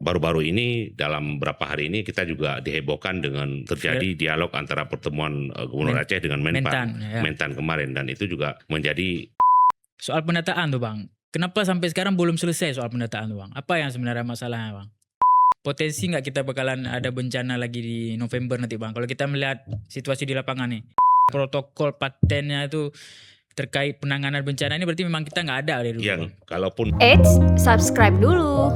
baru-baru ini dalam beberapa hari ini kita juga dihebohkan dengan terjadi dialog antara pertemuan Gubernur Aceh dengan Mentan kemarin, dan itu juga menjadi soal pendataan tuh Bang. Kenapa sampai sekarang belum selesai soal pendataan tuh Bang? Apa yang sebenarnya masalahnya Bang? Potensi nggak kita bakalan ada bencana lagi di November nanti Bang? Kalau kita melihat situasi di lapangan nih, protokol patennya itu terkait penanganan bencana ini berarti memang kita nggak ada dari dulu. yang kalaupun subscribe dulu.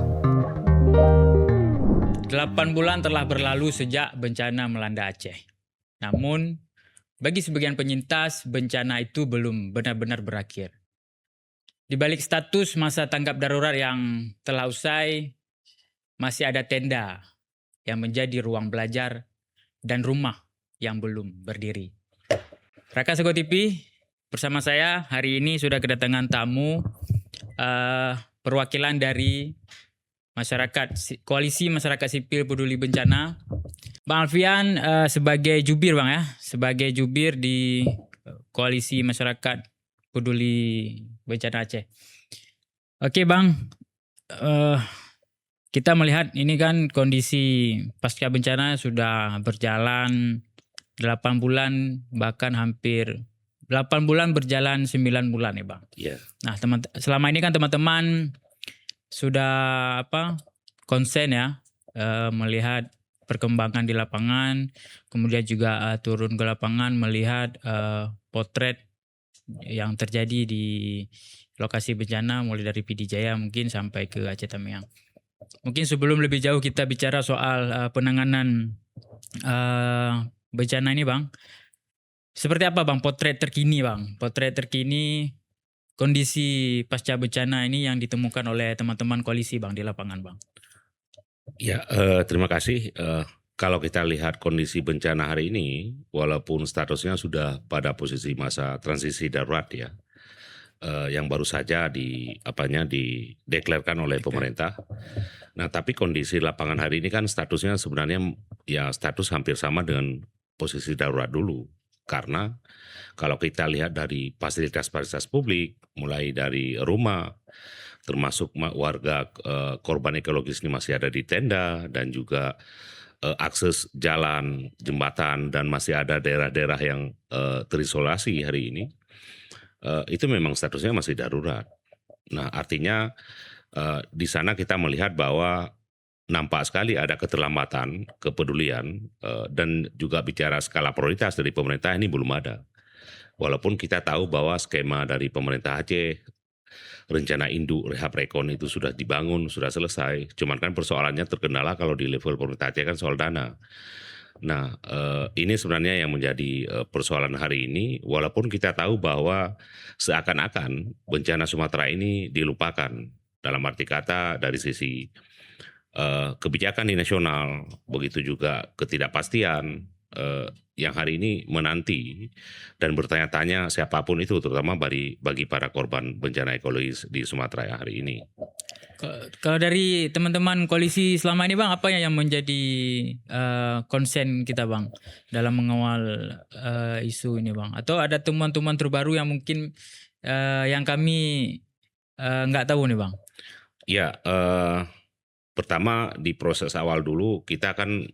8 bulan telah berlalu sejak bencana melanda Aceh. Namun, bagi sebagian penyintas, bencana itu belum benar-benar berakhir. Di balik status masa tanggap darurat yang telah usai, masih ada tenda yang menjadi ruang belajar dan rumah yang belum berdiri. Raka Sego TV bersama saya hari ini sudah kedatangan tamu perwakilan dari Koalisi Masyarakat Sipil Peduli Bencana. Bang Alfian sebagai jubir Bang ya, sebagai jubir di Koalisi Masyarakat Peduli Bencana Aceh. Oke Bang, kita melihat ini kan kondisi pasca bencana sudah berjalan 8 bulan, bahkan hampir 8 bulan berjalan 9 bulan ya Bang. Yeah. Nah selama ini kan teman-teman sudah konsen ya melihat perkembangan di lapangan, kemudian juga turun ke lapangan melihat potret yang terjadi di lokasi bencana mulai dari PD Jaya mungkin sampai ke Aceh Tamiang. Mungkin sebelum lebih jauh kita bicara soal penanganan bencana ini Bang, seperti apa Bang potret terkini Bang? Potret terkini kondisi pasca bencana ini yang ditemukan oleh teman-teman koalisi Bang di lapangan Bang. Ya, terima kasih. Kalau kita lihat kondisi bencana hari ini, walaupun statusnya sudah pada posisi masa transisi darurat ya, yang baru saja dideklarkan oleh pemerintah. Nah, tapi kondisi lapangan hari ini kan statusnya sebenarnya ya status hampir sama dengan posisi darurat dulu. Karena kalau kita lihat dari fasilitas-fasilitas publik, mulai dari rumah, termasuk warga korban ekologis ini masih ada di tenda, dan juga akses jalan, jembatan, dan masih ada daerah-daerah yang terisolasi hari ini, itu memang statusnya masih darurat. Nah, artinya di sana kita melihat bahwa nampak sekali ada keterlambatan, kepedulian, dan juga bicara skala prioritas dari pemerintah ini belum ada. Walaupun kita tahu bahwa skema dari pemerintah Aceh, rencana induk rehab rekon itu sudah dibangun, sudah selesai. Cuman kan persoalannya terkendala kalau di level pemerintah Aceh kan soal dana. Nah, ini sebenarnya yang menjadi persoalan hari ini, walaupun kita tahu bahwa seakan-akan bencana Sumatera ini dilupakan, dalam arti kata dari sisi kebijakan di nasional, begitu juga ketidakpastian yang hari ini menanti dan bertanya-tanya siapapun itu, terutama bagi para korban bencana ekologis di Sumatera hari ini. Kalau dari teman-teman koalisi selama ini Bang, apa yang menjadi konsen kita Bang dalam mengawal isu ini Bang? Atau ada temuan-temuan terbaru yang mungkin yang kami nggak tahu nih Bang? Ya, pertama di proses awal dulu kita akan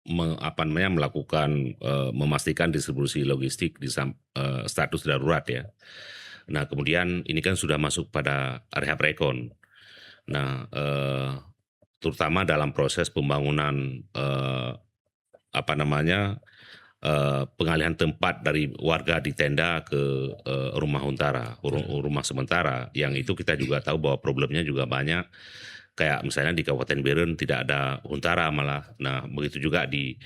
melakukan memastikan distribusi logistik di status darurat ya. Nah, kemudian ini kan sudah masuk pada rehab rekon. Nah, terutama dalam proses pembangunan pengalihan tempat dari warga di tenda ke rumah rumah sementara, yang itu kita juga tahu bahwa problemnya juga banyak. Kayak misalnya di Kabupaten Beren tidak ada huntara malah. Nah, begitu juga di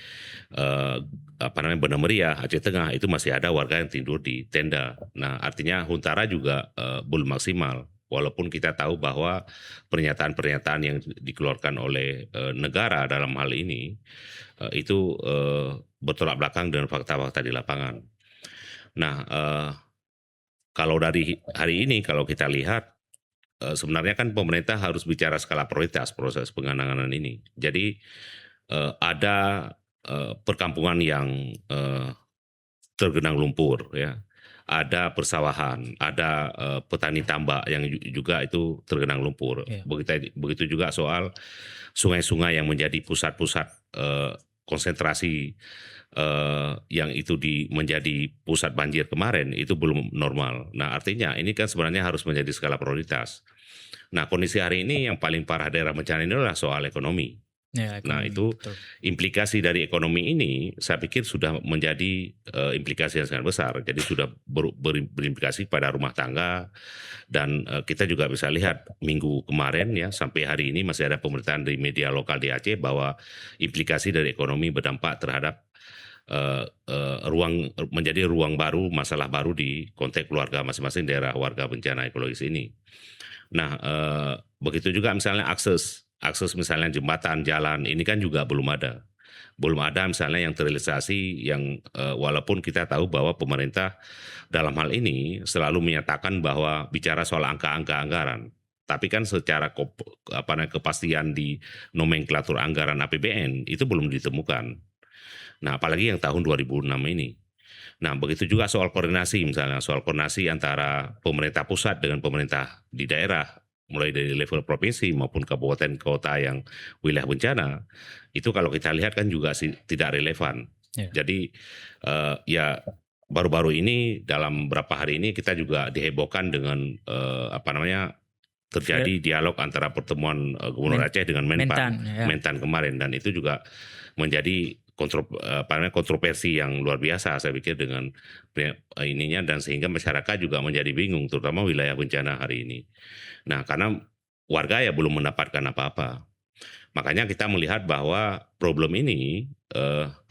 Benar Meriah, Aceh Tengah, itu masih ada warga yang tidur di tenda. Nah, artinya huntara juga belum maksimal. Walaupun kita tahu bahwa pernyataan-pernyataan yang dikeluarkan oleh negara dalam hal ini itu bertolak belakang dengan fakta-fakta di lapangan. Nah, kalau dari hari ini kalau kita lihat, sebenarnya kan pemerintah harus bicara skala prioritas proses penanganan ini. Jadi ada perkampungan yang tergenang lumpur ya, ada persawahan, ada petani tambak yang juga itu tergenang lumpur. Iya. Begitu juga soal sungai-sungai yang menjadi pusat-pusat konsentrasi yang itu menjadi pusat banjir kemarin itu belum normal. Nah, artinya ini kan sebenarnya harus menjadi skala prioritas. Nah, kondisi hari ini yang paling parah daerah bencana ini adalah soal ekonomi. Ya, Nah, ekonomi, itu betul. implikasi dari ekonomi ini saya pikir sudah menjadi implikasi yang sangat besar. Jadi sudah berimplikasi pada rumah tangga, dan kita juga bisa lihat minggu kemarin ya sampai hari ini masih ada pemberitaan di media lokal di Aceh bahwa implikasi dari ekonomi berdampak terhadap menjadi ruang baru, masalah baru di konteks keluarga masing-masing daerah warga bencana ekologis ini. Nah, begitu juga misalnya akses misalnya jembatan, jalan, ini kan juga belum ada. Belum ada misalnya yang terrealisasi yang walaupun kita tahu bahwa pemerintah dalam hal ini selalu menyatakan bahwa bicara soal angka-angka anggaran. Tapi kan secara kepastian di nomenklatur anggaran APBN itu belum ditemukan. Nah, apalagi yang tahun 2006 ini. Nah, begitu juga soal koordinasi, misalnya soal koordinasi antara pemerintah pusat dengan pemerintah di daerah, mulai dari level provinsi maupun kabupaten kota yang wilayah bencana, itu kalau kita lihat kan juga tidak relevan. Ya. Jadi ya baru-baru ini dalam beberapa hari ini kita juga dihebohkan dengan terjadi dialog antara pertemuan Gubernur Aceh dengan Mentan kemarin, dan itu juga menjadi kontroversi yang luar biasa saya pikir dengan ininya, dan sehingga masyarakat juga menjadi bingung terutama wilayah bencana hari ini. Nah, karena warga ya belum mendapatkan apa-apa. Makanya kita melihat bahwa problem ini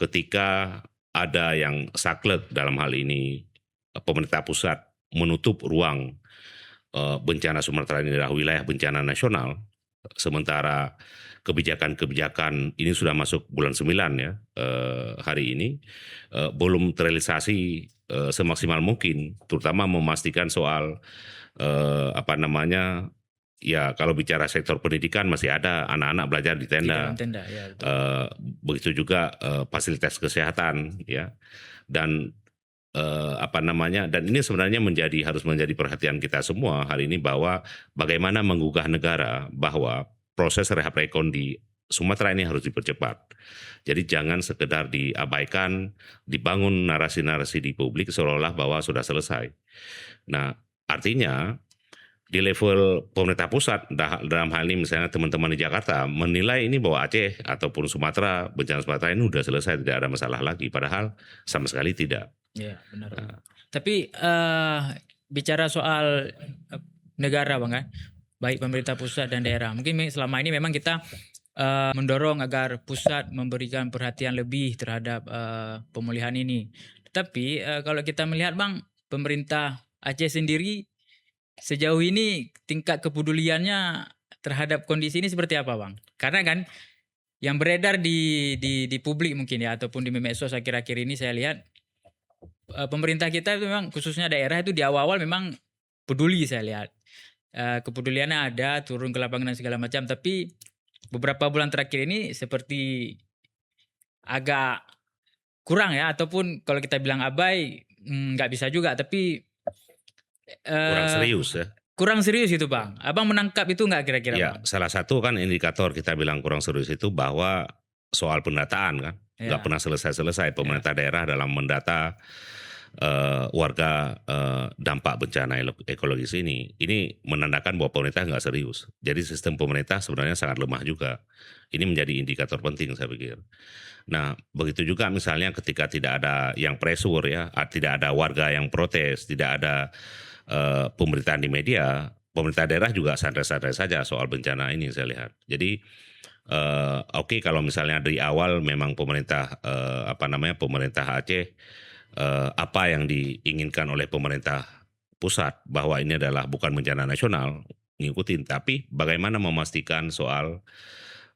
ketika ada yang saklek dalam hal ini pemerintah pusat menutup ruang bencana Sumatera ini adalah wilayah bencana nasional, sementara kebijakan-kebijakan ini sudah masuk bulan 9 ya hari ini belum terrealisasi semaksimal mungkin, terutama memastikan soal ya kalau bicara sektor pendidikan masih ada anak-anak belajar di tenda, ya, begitu juga fasilitas kesehatan ya, dan dan ini sebenarnya harus menjadi perhatian kita semua hari ini, bahwa bagaimana menggugah negara bahwa proses rehab rekon di Sumatera ini harus dipercepat. Jadi jangan sekedar diabaikan, dibangun narasi-narasi di publik seolah-olah bahwa sudah selesai. Nah, artinya di level pemerintah pusat dalam hal ini misalnya teman-teman di Jakarta menilai ini bahwa Aceh ataupun Sumatera, bencana Sumatera ini sudah selesai, tidak ada masalah lagi, padahal sama sekali tidak. Ya, benar. Nah. Tapi bicara soal negara Bang kan, baik pemerintah pusat dan daerah, mungkin selama ini memang kita mendorong agar pusat memberikan perhatian lebih terhadap pemulihan ini. Tapi kalau kita melihat Bang, pemerintah Aceh sendiri sejauh ini tingkat kepeduliannya terhadap kondisi ini seperti apa Bang? Karena kan yang beredar di publik mungkin ya, ataupun di medsos akhir-akhir ini saya lihat pemerintah kita itu memang khususnya daerah itu di awal-awal memang peduli, saya lihat kepeduliannya ada, turun ke lapangan dan segala macam, tapi beberapa bulan terakhir ini seperti agak kurang ya, ataupun kalau kita bilang abai nggak bisa juga, tapi kurang serius ya. Kurang serius itu Bang. Abang menangkap itu nggak kira-kira ya, Bang? Salah satu kan indikator kita bilang kurang serius itu bahwa soal pendataan kan nggak pernah selesai pemerintah daerah dalam mendata warga dampak bencana ekologis ini menandakan bahwa pemerintah nggak serius. Jadi sistem pemerintah sebenarnya sangat lemah juga. Ini menjadi indikator penting saya pikir. Nah, begitu juga misalnya ketika tidak ada yang pressure ya, tidak ada warga yang protes, tidak ada pemberitaan di media, pemerintah daerah juga santai-santai saja soal bencana ini saya lihat. Jadi oke, kalau misalnya dari awal memang pemerintah pemerintah Aceh apa yang diinginkan oleh pemerintah pusat bahwa ini adalah bukan bencana nasional, ngikutin, tapi bagaimana memastikan soal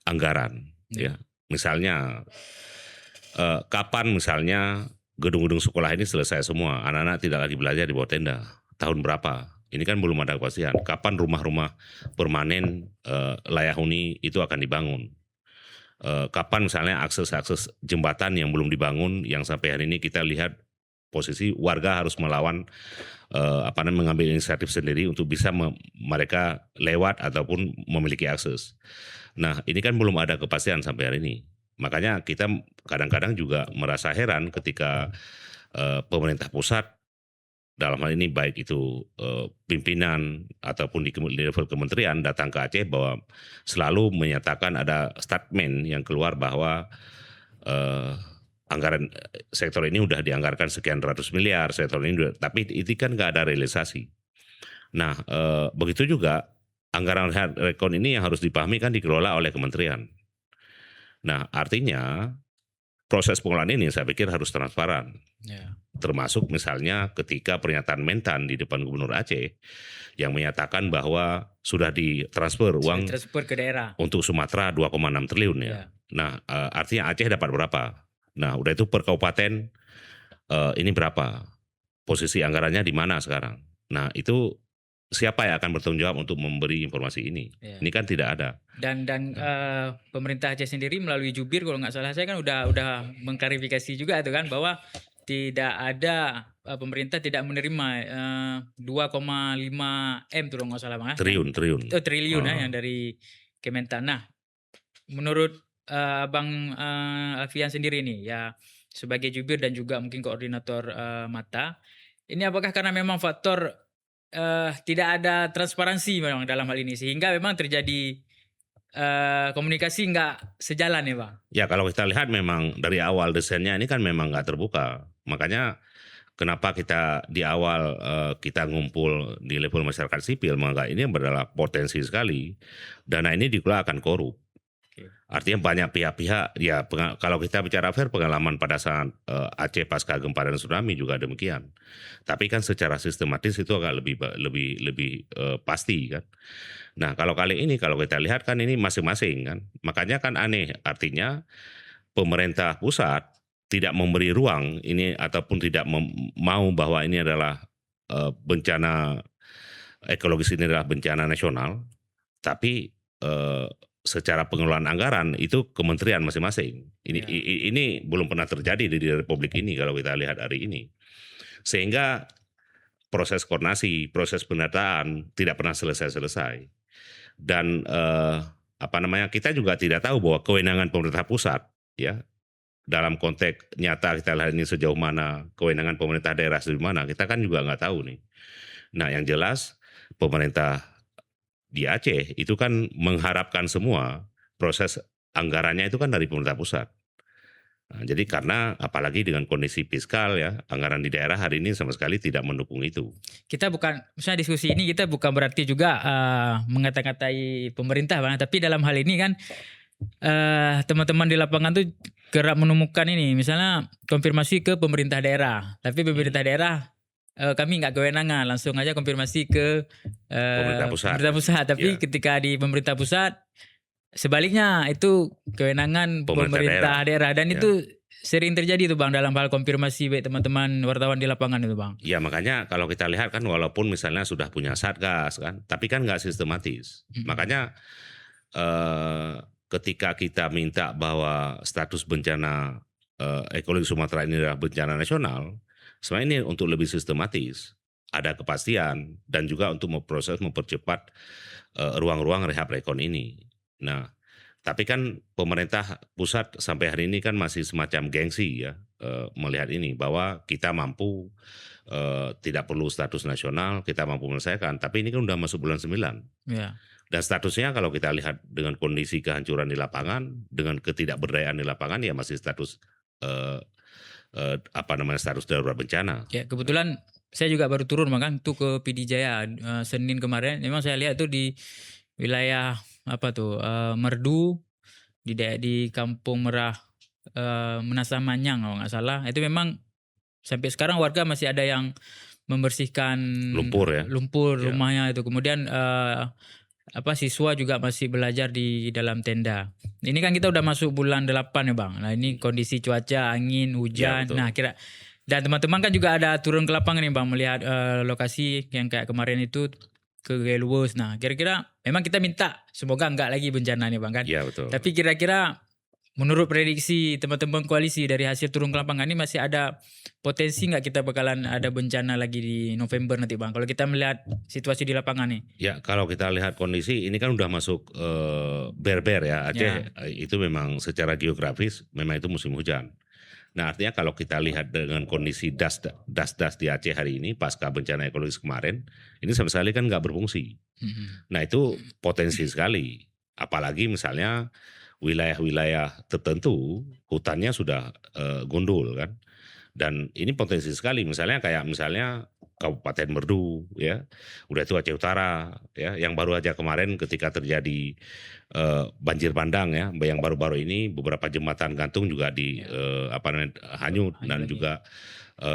anggaran ya. Misalnya kapan misalnya gedung-gedung sekolah ini selesai semua, anak-anak tidak lagi belajar di bawah tenda, tahun berapa? Ini kan belum ada kepastian. Kapan rumah-rumah permanen layak huni itu akan dibangun? Kapan misalnya akses jembatan yang belum dibangun, yang sampai hari ini kita lihat posisi warga harus melawan mengambil inisiatif sendiri untuk bisa mereka lewat ataupun memiliki akses. Nah, ini kan belum ada kepastian sampai hari ini. Makanya kita kadang-kadang juga merasa heran ketika pemerintah pusat dalam hal ini baik itu pimpinan ataupun di level kementerian datang ke Aceh bahwa selalu menyatakan ada statement yang keluar bahwa anggaran sektor ini udah dianggarkan sekian ratus miliar, sektor ini tapi itu kan nggak ada realisasi. Nah, begitu juga anggaran rekon ini yang harus dipahami kan dikelola oleh kementerian. Nah, artinya proses pengelolaan ini saya pikir harus transparan. Ya. Termasuk misalnya ketika pernyataan Mentan di depan Gubernur Aceh yang menyatakan bahwa sudah ditransfer uang Transfer ke daerah. untuk Sumatera 2,6 triliun ya. Nah, artinya Aceh dapat berapa? Nah, udah itu per kabupaten ini berapa? Posisi anggarannya di mana sekarang? Nah, itu siapa yang akan bertanggung jawab untuk memberi informasi ini? Ya. Ini kan tidak ada. Dan pemerintah Aceh sendiri melalui jubir kalau nggak salah saya kan udah mengklarifikasi juga itu kan bahwa tidak ada pemerintah tidak menerima 2,5 M tuh kalau nggak salah Bang. Triliun ya yang dari Kementan. Nah, menurut Bang Alfian sendiri nih ya sebagai jubir dan juga mungkin koordinator Mata, ini apakah karena memang faktor tidak ada transparansi memang dalam hal ini sehingga memang terjadi komunikasi nggak sejalan ya Bang? Ya kalau kita lihat memang dari awal desainnya ini kan memang nggak terbuka. Makanya kenapa kita di awal kita ngumpul di level masyarakat sipil, maka ini adalah potensi sekali dana ini dikelola akan korup. Artinya banyak pihak-pihak ya kalau kita bicara fair pengalaman pada saat Aceh pasca gempa dan tsunami juga demikian. Tapi kan secara sistematis itu agak lebih pasti kan. Nah, kalau kali ini kalau kita lihat kan ini masing-masing kan. Makanya kan aneh artinya pemerintah pusat tidak memberi ruang ini ataupun tidak mau bahwa ini adalah bencana ekologis, ini adalah bencana nasional. Tapi secara pengelolaan anggaran itu kementerian masing-masing. Ini belum pernah terjadi di Republik ini kalau kita lihat hari ini. Sehingga proses koordinasi, proses pendataan tidak pernah selesai-selesai. Dan kita juga tidak tahu bahwa kewenangan pemerintah pusat ya dalam konteks nyata kita lihat ini sejauh mana, kewenangan pemerintah daerah sejauh mana, kita kan juga nggak tahu nih. Nah, yang jelas pemerintah di Aceh itu kan mengharapkan semua proses anggarannya itu kan dari pemerintah pusat. Nah, jadi karena apalagi dengan kondisi fiskal ya, anggaran di daerah hari ini sama sekali tidak mendukung itu. Kita bukan, misalnya diskusi ini kita bukan berarti juga mengata-ngatai pemerintah Bang, tapi dalam hal ini kan teman-teman di lapangan tuh kerap menemukan ini, misalnya konfirmasi ke pemerintah daerah, tapi pemerintah daerah kami nggak kewenangan, langsung aja konfirmasi ke Pemerintah pusat. Tapi ketika di pemerintah pusat sebaliknya itu kewenangan pemerintah daerah. Dan itu sering terjadi tuh Bang dalam hal konfirmasi baik teman-teman wartawan di lapangan itu Bang. Ya makanya kalau kita lihat kan walaupun misalnya sudah punya satgas kan, tapi kan nggak sistematis. Makanya ketika kita minta bahwa status bencana ekologi Sumatera ini adalah bencana nasional, sebenarnya ini untuk lebih sistematis, ada kepastian dan juga untuk mempercepat ruang-ruang rehab rekon ini. Nah, tapi kan pemerintah pusat sampai hari ini kan masih semacam gengsi ya melihat ini bahwa kita mampu tidak perlu status nasional, kita mampu menyelesaikan. Tapi ini kan udah masuk bulan 9. Ya. Dan statusnya kalau kita lihat dengan kondisi kehancuran di lapangan, dengan ketidakberdayaan di lapangan ya masih status status darurat bencana. Ya kebetulan saya juga baru turun makan tuh ke PD Jaya Senin kemarin. Memang saya lihat tuh di wilayah Merdu di Kampung Merah Menasah Manyang kalau nggak salah. Itu memang sampai sekarang warga masih ada yang membersihkan lumpur rumahnya itu. Kemudian siswa juga masih belajar di dalam tenda. Ini kan kita udah masuk bulan 8 ya Bang. Nah ini kondisi cuaca, angin, hujan. Ya, dan teman-teman kan juga ada turun ke lapangan nih Bang melihat lokasi yang kayak kemarin itu ke Geluwes. Nah kira-kira memang kita minta semoga enggak lagi bencana nih Bang kan. Iya betul. Tapi kira-kira menurut prediksi teman-teman koalisi dari hasil turun ke lapangan ini masih ada potensi nggak kita bakalan ada bencana lagi di November nanti Bang? Kalau kita melihat situasi di lapangan nih. Ya kalau kita lihat kondisi ini kan udah masuk ber-ber ya Aceh, itu memang secara geografis memang itu musim hujan. Nah artinya kalau kita lihat dengan kondisi das di Aceh hari ini pasca bencana ekologis kemarin, ini sama sekali kan nggak berfungsi. Nah itu potensi sekali, apalagi misalnya wilayah-wilayah tertentu hutannya sudah gundul kan, dan ini potensi sekali misalnya Kabupaten Merdu ya, udah itu Aceh Utara ya, yang baru aja kemarin ketika terjadi banjir bandang ya, yang baru-baru ini beberapa jembatan gantung juga hanyut dan juga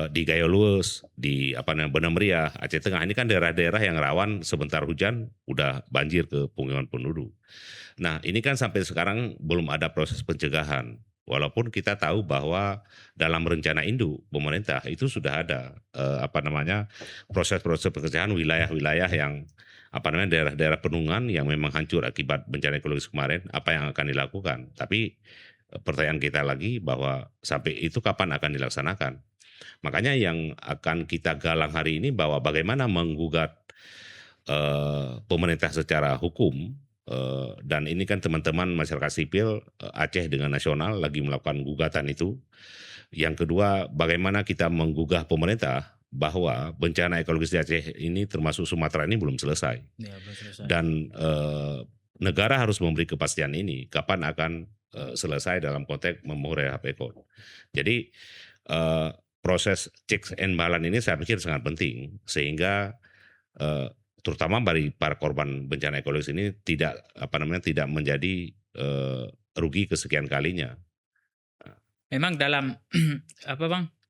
di Gayo Luwes, di Benam Meriah, Aceh Tengah, ini kan daerah-daerah yang rawan sebentar hujan udah banjir ke pemukiman penduduk. Nah ini kan sampai sekarang belum ada proses pencegahan. Walaupun kita tahu bahwa dalam rencana induk pemerintah itu sudah ada proses-proses pencegahan wilayah-wilayah yang daerah-daerah penungan yang memang hancur akibat bencana ekologis kemarin, apa yang akan dilakukan. Tapi pertanyaan kita lagi bahwa sampai itu kapan akan dilaksanakan. Makanya yang akan kita galang hari ini bahwa bagaimana menggugat pemerintah secara hukum. Dan ini kan teman-teman masyarakat sipil Aceh dengan nasional lagi melakukan gugatan itu. Yang kedua, bagaimana kita menggugah pemerintah bahwa bencana ekologis di Aceh ini termasuk Sumatera ini belum selesai. Ya, belum selesai. Dan negara harus memberi kepastian ini kapan akan selesai dalam konteks memurah ekon. Jadi proses checks and balance ini saya pikir sangat penting sehingga terutama bagi para korban bencana ekologis ini tidak menjadi rugi kesekian kalinya. Memang dalam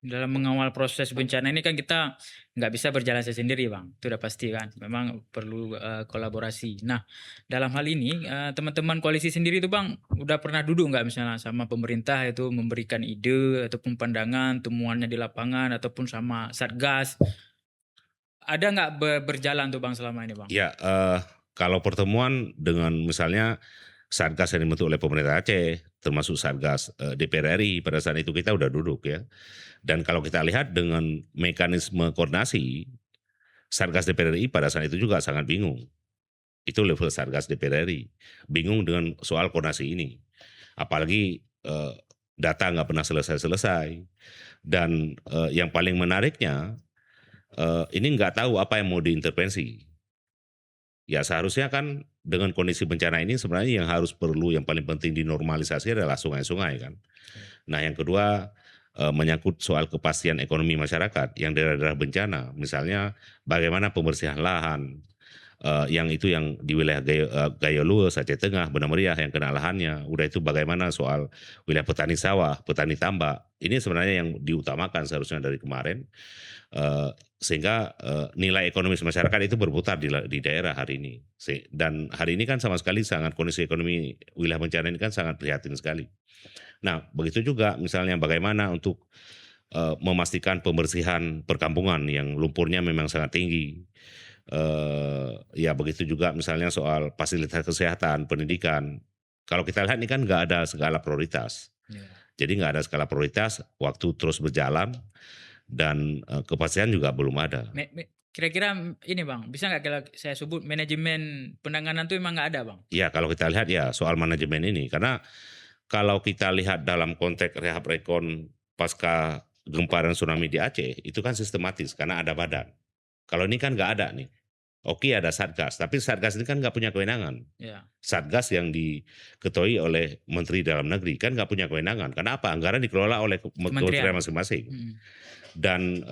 dalam mengawal proses bencana ini kan kita nggak bisa berjalan sendiri Bang, itu udah pasti kan. Memang perlu kolaborasi. Nah dalam hal ini teman-teman koalisi sendiri tuh Bang udah pernah duduk nggak misalnya sama pemerintah itu memberikan ide ataupun pandangan temuannya di lapangan ataupun sama Satgas? Ada nggak berjalan tuh Bang selama ini Bang? Ya, kalau pertemuan dengan misalnya Satgas yang dibentuk oleh pemerintah Aceh, termasuk Satgas DPR RI, pada saat itu kita udah duduk ya. Dan kalau kita lihat dengan mekanisme koordinasi, Satgas DPR RI pada saat itu juga sangat bingung. Itu level Satgas DPR RI, bingung dengan soal koordinasi ini. Apalagi data nggak pernah selesai-selesai. Dan yang paling menariknya, ini nggak tahu apa yang mau diintervensi. Ya seharusnya kan dengan kondisi bencana ini sebenarnya yang paling penting dinormalisasi adalah sungai-sungai kan. Nah yang kedua menyangkut soal kepastian ekonomi masyarakat yang daerah-daerah bencana. Misalnya bagaimana pembersihan lahan, yang di wilayah Gayo Luwes, Aceh Tengah, Benam Meriah yang kena lahannya. Udah itu bagaimana soal wilayah petani sawah, petani tambak. Ini sebenarnya yang diutamakan seharusnya dari kemarin. Sehingga nilai ekonomis masyarakat itu berputar di daerah hari ini. Dan hari ini kan sama sekali kondisi ekonomi wilayah bencana ini kan sangat prihatin sekali. Nah begitu juga misalnya bagaimana untuk memastikan pembersihan perkampungan yang lumpurnya memang sangat tinggi. Ya begitu juga misalnya soal fasilitas kesehatan, pendidikan. Kalau kita lihat ini kan nggak ada skala prioritas. Jadi nggak ada skala prioritas, waktu terus berjalan dan kepastian juga belum ada. Kira-kira ini Bang, bisa nggak saya sebut manajemen penanganan itu emang nggak ada Bang? Ya kalau kita lihat ya soal manajemen ini, karena kalau kita lihat dalam konteks rehab rekon pasca gempa dan tsunami di Aceh, itu kan sistematis karena ada badan. Kalau ini kan nggak ada nih. Oke ada Satgas, tapi Satgas ini kan nggak punya kewenangan. Ya. Satgas yang diketuai oleh Menteri Dalam Negeri kan nggak punya kewenangan. Karena apa? Anggaran dikelola oleh kementerian masing-masing. Dan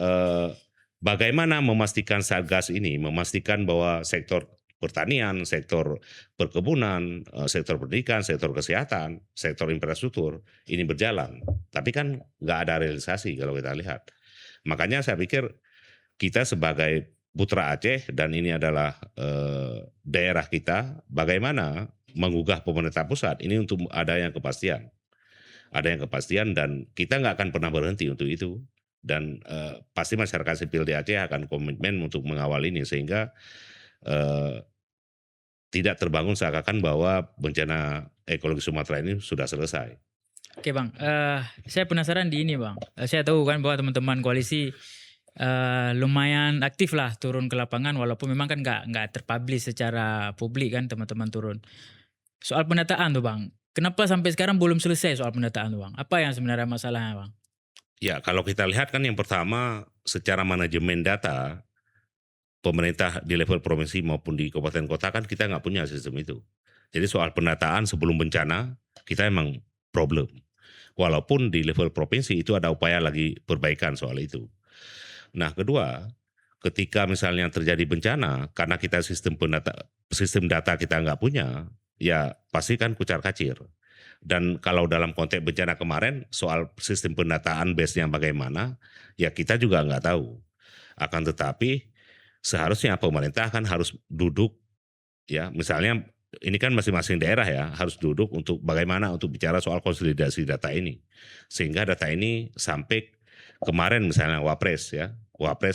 bagaimana memastikan Satgas ini, memastikan bahwa sektor pertanian, sektor perkebunan, sektor pendidikan, sektor kesehatan, sektor infrastruktur ini berjalan. Tapi kan nggak ada realisasi kalau kita lihat. Makanya saya pikir kita sebagai putra Aceh dan ini adalah daerah kita, bagaimana menggugah pemerintah pusat ini untuk adanya kepastian. Ada yang kepastian dan kita nggak akan pernah berhenti untuk itu. Dan pasti masyarakat sipil di Aceh akan komitmen untuk mengawal ini sehingga tidak terbangun seakan-akan bahwa bencana ekologi Sumatera ini sudah selesai. Oke Bang, saya penasaran di ini Bang. Saya tahu kan bahwa teman-teman koalisi lumayan aktif lah turun ke lapangan walaupun memang kan nggak terpublish secara publik kan teman-teman turun. Soal pendataan tuh Bang, kenapa sampai sekarang belum selesai soal pendataan tuh Bang? Apa yang sebenarnya masalahnya Bang? Ya, kalau kita lihat kan yang pertama secara manajemen data, pemerintah di level provinsi maupun di kabupaten kota kan kita nggak punya sistem itu. Jadi soal pendataan sebelum bencana kita emang problem. Walaupun di level provinsi itu ada upaya lagi perbaikan soal itu. Nah, kedua, ketika misalnya terjadi bencana karena kita sistem data kita nggak punya, ya pasti kan kucar-kacir. Dan kalau dalam konteks bencana kemarin soal sistem pendataan base-nya bagaimana, ya kita juga nggak tahu. Akan tetapi seharusnya pemerintah kan harus duduk, ya misalnya ini kan masing-masing daerah ya harus duduk untuk bagaimana untuk bicara soal konsolidasi data ini, sehingga data ini sampai kemarin misalnya Wapres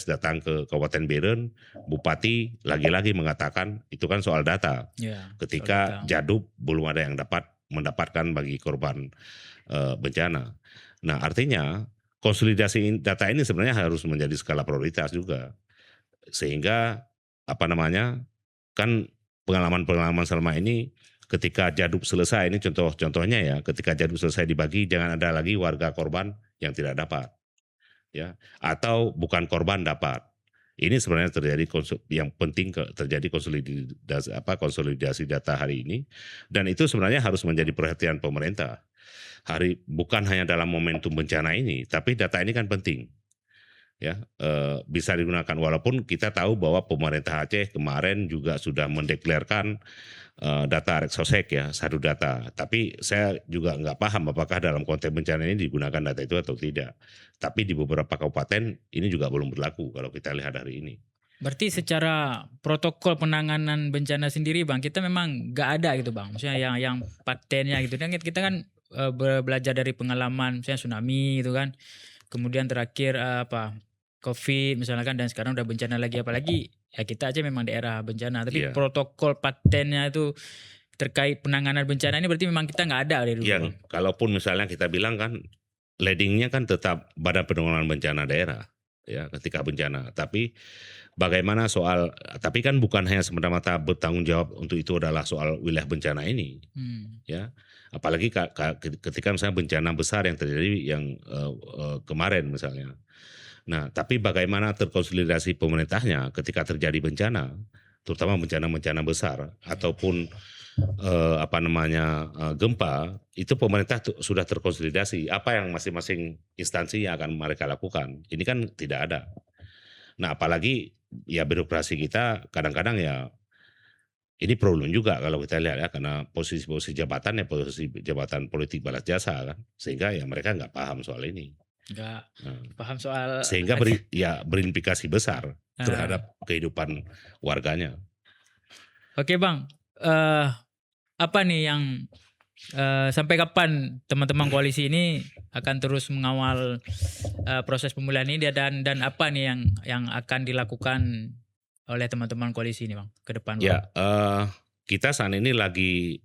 datang ke Kabupaten Beren, Bupati lagi-lagi mengatakan itu kan soal data. Ya, Ketika Jadub belum ada yang mendapatkan bagi korban bencana. Nah, artinya konsolidasi data ini sebenarnya harus menjadi skala prioritas juga. Sehingga kan pengalaman-pengalaman selama ini ketika Jadub selesai, ini contohnya ya, ketika Jadub selesai dibagi jangan ada lagi warga korban yang tidak dapat. Ya, atau bukan korban dapat. Ini sebenarnya yang penting terjadi konsolidasi data hari ini, dan itu sebenarnya harus menjadi perhatian pemerintah. Bukan hanya dalam momentum bencana ini, tapi data ini kan penting. Ya, bisa digunakan walaupun kita tahu bahwa pemerintah Aceh kemarin juga sudah mendeklarkan data Reksosek ya, satu data. Tapi saya juga nggak paham apakah dalam konteks bencana ini digunakan data itu atau tidak. Tapi di beberapa kabupaten ini juga belum berlaku kalau kita lihat hari ini. Berarti secara protokol penanganan bencana sendiri Bang, kita memang nggak ada gitu Bang. Maksudnya yang patennya gitu. Dan kita kan belajar dari pengalaman misalnya tsunami gitu kan. Kemudian terakhir COVID misalnya kan, dan sekarang udah bencana lagi, apalagi ya kita aja memang daerah bencana, tapi protokol patennya itu terkait penanganan bencana ini berarti memang kita nggak ada dari dulu. Iya, kalaupun misalnya kita bilang kan leadingnya kan tetap Badan Penanggulangan Bencana Daerah ya ketika bencana, tapi bagaimana tapi kan bukan hanya semata-mata bertanggung jawab untuk itu adalah soal wilayah bencana ini. Ya, apalagi ketika misalnya bencana besar yang terjadi yang kemarin misalnya. Nah, tapi bagaimana terkonsolidasi pemerintahnya ketika terjadi bencana, terutama bencana-bencana besar ataupun gempa, itu pemerintah sudah terkonsolidasi. Apa yang masing-masing instansi yang akan mereka lakukan? Ini kan tidak ada. Nah, apalagi ya birokrasi kita kadang-kadang ya ini problem juga kalau kita lihat ya, karena posisi-posisi jabatan ya posisi jabatan politik balas jasa kan, sehingga ya mereka nggak paham soal ini. Nggak paham soal, sehingga berimplikasi besar terhadap kehidupan warganya. Oke Bang, apa nih yang sampai kapan teman-teman koalisi ini akan terus mengawal proses pemulihan ini, dan apa nih yang akan dilakukan oleh teman-teman koalisi ini Bang ke depan? Ya, kita saat ini lagi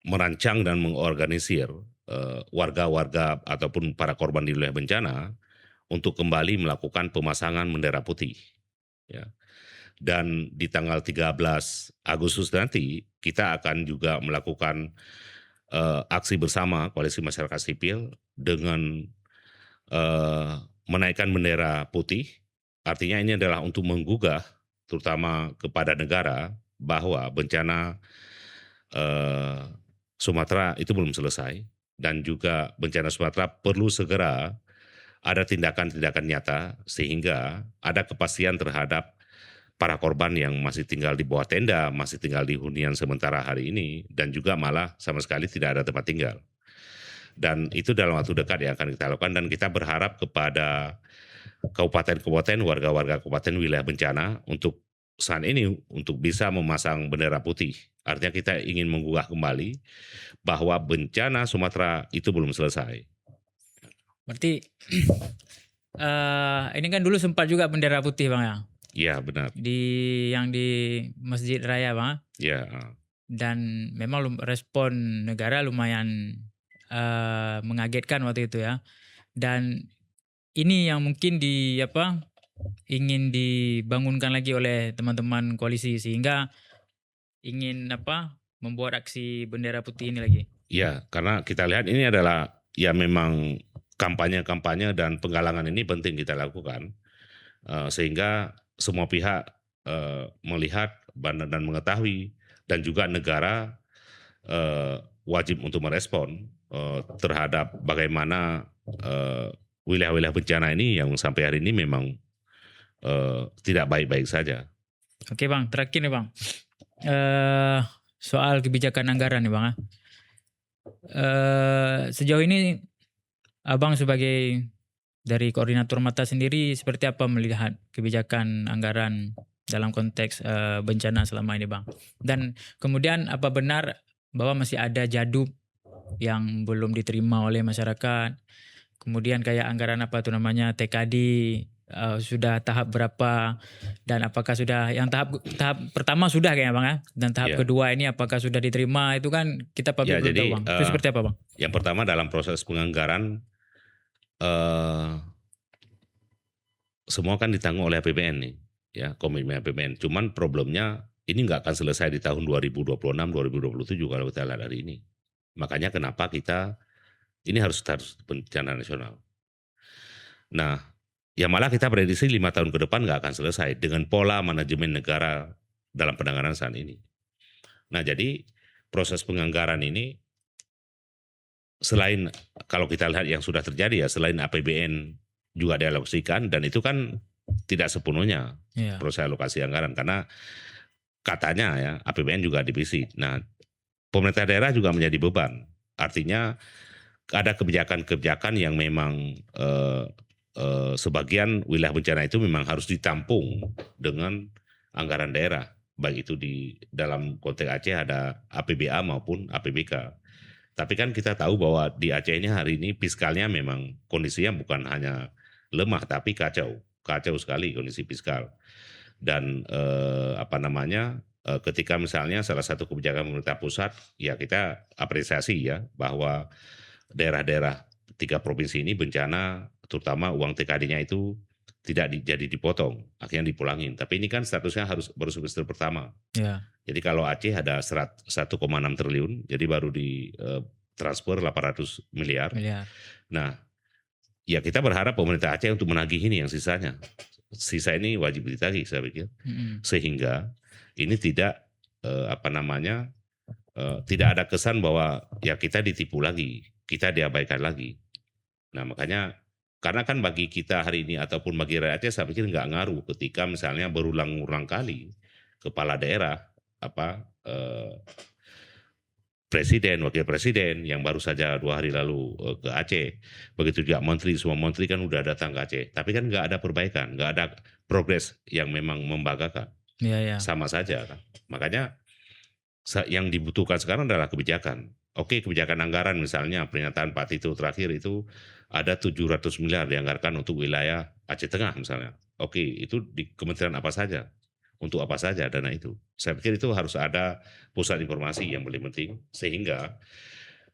merancang dan mengorganisir warga-warga ataupun para korban di wilayah bencana untuk kembali melakukan pemasangan bendera putih. Ya. Dan di tanggal 13 Agustus nanti kita akan juga melakukan aksi bersama koalisi masyarakat sipil dengan menaikkan bendera putih. Artinya ini adalah untuk menggugah terutama kepada negara bahwa bencana Sumatera itu belum selesai. Dan juga bencana Sumatera perlu segera ada tindakan-tindakan nyata sehingga ada kepastian terhadap para korban yang masih tinggal di bawah tenda, masih tinggal di hunian sementara hari ini, dan juga malah sama sekali tidak ada tempat tinggal. Dan itu dalam waktu dekat yang akan kita lakukan, dan kita berharap kepada kabupaten-kabupaten, warga-warga kabupaten wilayah bencana untuk saat ini untuk bisa memasang bendera putih. Artinya kita ingin menggugah kembali bahwa bencana Sumatera itu belum selesai. Berarti ini kan dulu sempat juga bendera putih Bang ya? Iya benar. Yang di Masjid Raya Bang? Iya. dan memang respon negara lumayan mengagetkan waktu itu ya. Dan ini yang mungkin ingin dibangunkan lagi oleh teman-teman koalisi sehingga ingin membuat aksi bendera putih ini lagi. Ya, karena kita lihat ini adalah ya memang kampanye-kampanye dan penggalangan ini penting kita lakukan sehingga semua pihak melihat dan mengetahui, dan juga negara wajib untuk merespon terhadap bagaimana wilayah-wilayah bencana ini yang sampai hari ini memang tidak baik-baik saja. Oke Bang, terakhir nih Bang, soal kebijakan anggaran nih Bang. Sejauh ini Abang sebagai dari koordinator Mata sendiri seperti apa melihat kebijakan anggaran dalam konteks bencana selama ini Bang? Dan kemudian apa benar bahwa masih ada jadub yang belum diterima oleh masyarakat? Kemudian kayak anggaran TKD sudah tahap berapa, dan apakah sudah yang tahap pertama sudah kayaknya Bang ya, dan tahap kedua ini apakah sudah diterima, itu kan kita publik belum tahu Bang. Itu seperti apa Bang? Yang pertama dalam proses penganggaran semua kan ditanggung oleh APBN nih, ya komitmen APBN. Cuman problemnya ini nggak akan selesai di tahun 2026, 2027 kalau kita lihat hari ini. Makanya kenapa kita ini harus bencana nasional. Nah, ya malah kita prediksi 5 tahun ke depan nggak akan selesai dengan pola manajemen negara dalam penanganan saat ini. Nah, jadi proses penganggaran ini selain kalau kita lihat yang sudah terjadi ya, selain APBN juga dialokasikan, dan itu kan tidak sepenuhnya proses alokasi anggaran karena katanya ya APBN juga divisi. Nah, pemerintah daerah juga menjadi beban. Artinya ada kebijakan-kebijakan yang memang sebagian wilayah bencana itu memang harus ditampung dengan anggaran daerah, baik itu di dalam konteks Aceh ada APBA maupun APBK. Tapi kan kita tahu bahwa di Aceh ini hari ini fiskalnya memang kondisinya bukan hanya lemah tapi kacau sekali kondisi fiskal. Dan ketika misalnya salah satu kebijakan pemerintah pusat, ya kita apresiasi ya bahwa daerah-daerah 3 provinsi ini bencana, terutama uang TKD-nya itu tidak jadi dipotong, akhirnya dipulangin. Tapi ini kan statusnya baru semester pertama. Ya. Jadi kalau Aceh ada 1,6 triliun, jadi baru di transfer 800 miliar. Nah, ya kita berharap pemerintah Aceh untuk menagih ini yang sisanya. Sisa ini wajib ditagih saya pikir. Sehingga ini tidak tidak ada kesan bahwa ya kita ditipu lagi, kita diabaikan lagi. Nah makanya, karena kan bagi kita hari ini ataupun bagi rakyat Aceh saya pikir nggak ngaruh ketika misalnya berulang-ulang kali kepala daerah presiden, wakil presiden yang baru saja 2 hari lalu ke Aceh, begitu juga menteri, semua menteri kan udah datang ke Aceh, tapi kan nggak ada perbaikan, nggak ada progres yang memang membanggakan. Sama saja kan. Makanya yang dibutuhkan sekarang adalah kebijakan. Oke, kebijakan anggaran misalnya pernyataan Pak Tito terakhir itu ada 700 miliar dianggarkan untuk wilayah Aceh Tengah misalnya. Oke, itu di kementerian apa saja? Untuk apa saja dana itu? Saya pikir itu harus ada pusat informasi yang paling penting sehingga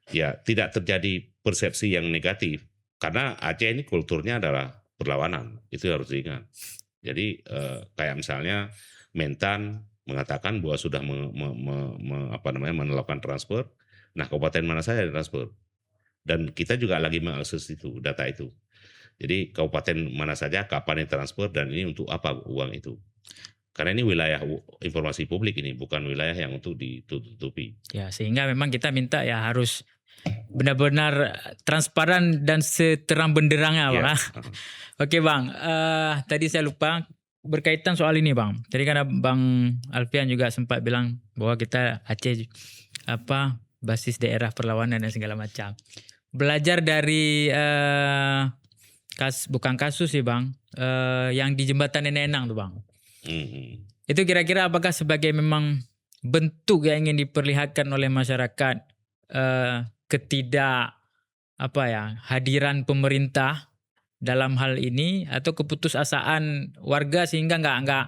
ya tidak terjadi persepsi yang negatif, karena Aceh ini kulturnya adalah perlawanan, itu harus diingat. Jadi kayak misalnya Mentan mengatakan bahwa sudah melakukan transfer. Nah, kabupaten mana saja transfer, dan kita juga lagi mengakses itu data itu. Jadi kabupaten mana saja kapan transfer dan ini untuk apa uang itu. Karena ini wilayah informasi publik, ini bukan wilayah yang untuk ditutupi. Ya, sehingga memang kita minta ya harus benar-benar transparan dan seterang benderangnya Bang. Oke Bang, tadi saya lupa berkaitan soal ini Bang. Tadi kan Bang Alfian juga sempat bilang bahwa kita Aceh basis daerah perlawanan dan segala macam. Belajar dari bukan kasus sih Bang, yang di jembatan Nenek Enang tuh Bang. Itu kira-kira apakah sebagai memang bentuk yang ingin diperlihatkan oleh masyarakat hadiran pemerintah dalam hal ini, atau keputusasaan warga sehingga nggak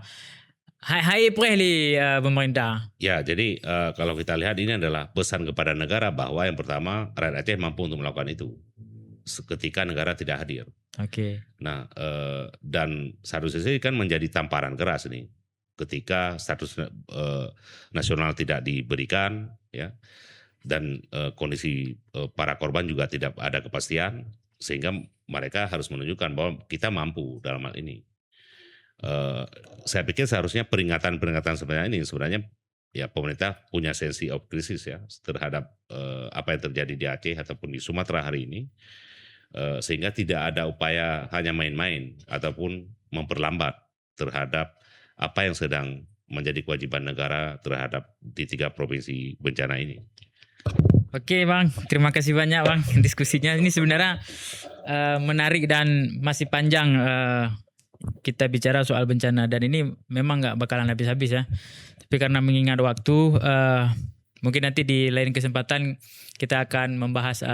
Hai prehli pemerintah. Ya, jadi kalau kita lihat ini adalah pesan kepada negara bahwa yang pertama rakyat Aceh mampu untuk melakukan itu ketika negara tidak hadir. Oke. Nah, dan satu sisi kan menjadi tamparan keras nih ketika status nasional tidak diberikan, ya, dan kondisi para korban juga tidak ada kepastian, sehingga mereka harus menunjukkan bahwa kita mampu dalam hal ini. Saya pikir seharusnya peringatan-peringatan sebenarnya ini sebenarnya ya pemerintah punya sensi of crisis ya terhadap apa yang terjadi di Aceh ataupun di Sumatera hari ini, sehingga tidak ada upaya hanya main-main ataupun memperlambat terhadap apa yang sedang menjadi kewajiban negara terhadap di 3 provinsi bencana ini. Oke Bang, terima kasih banyak Bang diskusinya. Ini sebenarnya menarik dan masih panjang kita bicara soal bencana, dan ini memang nggak bakalan habis-habis ya. Tapi karena mengingat waktu, mungkin nanti di lain kesempatan kita akan membahas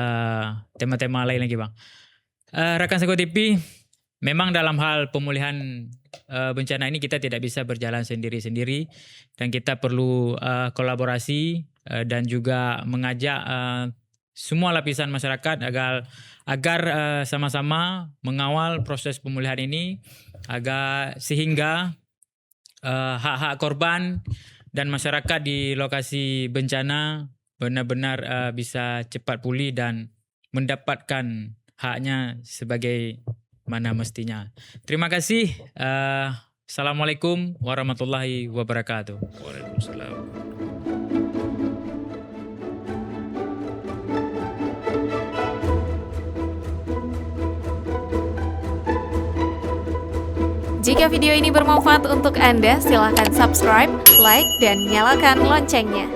tema-tema lain lagi Bang. Rekan Seko TV, memang dalam hal pemulihan bencana ini kita tidak bisa berjalan sendiri-sendiri, dan kita perlu kolaborasi dan juga mengajak semua lapisan masyarakat agar sama-sama mengawal proses pemulihan ini sehingga hak-hak korban dan masyarakat di lokasi bencana benar-benar bisa cepat pulih dan mendapatkan haknya sebagai mana mestinya. Terima kasih. Assalamualaikum warahmatullahi wabarakatuh. Waalaikumsalam. Jika video ini bermanfaat untuk Anda, silakan subscribe, like, dan nyalakan loncengnya.